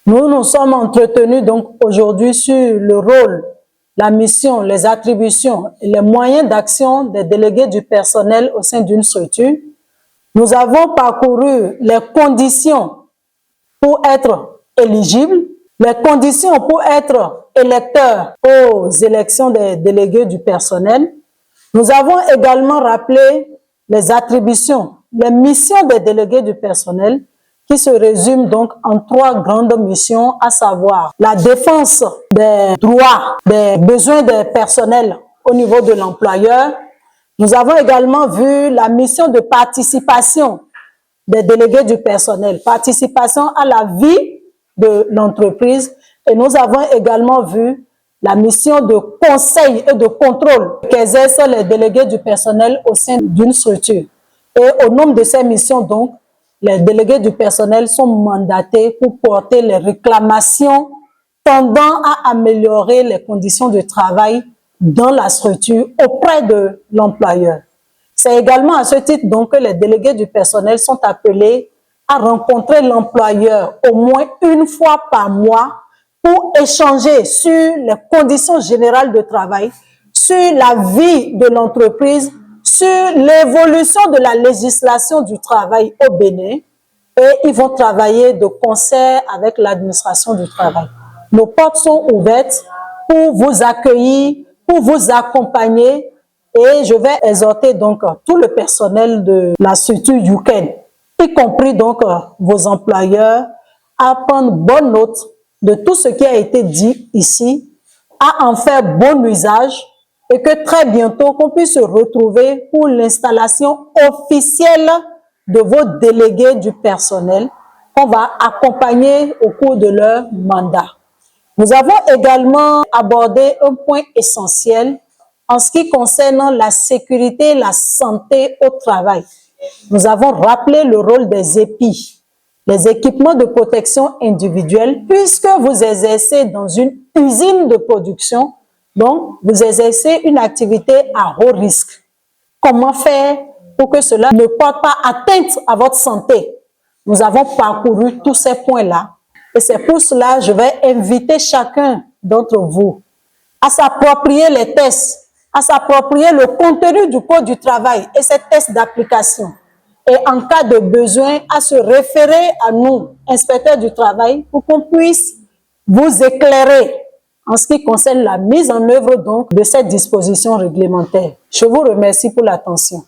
Nous nous sommes entretenus donc aujourd'hui sur le rôle, la mission, les attributions et les moyens d'action des délégués du personnel au sein d'une structure. Nous avons parcouru les conditions pour être éligible, les conditions pour être électeur aux élections des délégués du personnel. Nous avons également rappelé les attributions, les missions des délégués du personnel qui se résument donc en 3 grandes missions, à savoir la défense des droits, des besoins des personnels au niveau de l'employeur. Nous avons également vu la mission de participation des délégués du personnel, participation à la vie de l'entreprise, et nous avons également vu la mission de conseil et de contrôle qu'exercent les délégués du personnel au sein d'une structure. Et au nombre de ces missions, donc, les délégués du personnel sont mandatés pour porter les réclamations tendant à améliorer les conditions de travail dans la structure auprès de l'employeur. C'est également à ce titre donc que les délégués du personnel sont appelés à rencontrer l'employeur au moins une fois par mois pour échanger sur les conditions générales de travail, sur la vie de l'entreprise, sur l'évolution de la législation du travail au Bénin, et ils vont travailler de concert avec l'administration du travail. Nos portes sont ouvertes pour vous accueillir, pour vous accompagner, et je vais exhorter donc tout le personnel de la structure UKEN, y compris donc vos employeurs, à prendre bonne note de tout ce qui a été dit ici, à en faire bon usage, et que très bientôt qu'on puisse se retrouver pour l'installation officielle de vos délégués du personnel qu'on va accompagner au cours de leur mandat. Nous avons également abordé un point essentiel en ce qui concerne la sécurité et la santé au travail. Nous avons rappelé le rôle des EPI, les équipements de protection individuelle, puisque vous exercez dans une usine de production, donc vous exercez une activité à haut risque. Comment faire pour que cela ne porte pas atteinte à votre santé? Nous avons parcouru tous ces points-là, et c'est pour cela que je vais inviter chacun d'entre vous à s'approprier les tests, à s'approprier le contenu du code du travail et ces tests d'application. Et en cas de besoin, à se référer à nous, inspecteurs du travail, pour qu'on puisse vous éclairer en ce qui concerne la mise en œuvre donc de cette disposition réglementaire. Je vous remercie pour l'attention.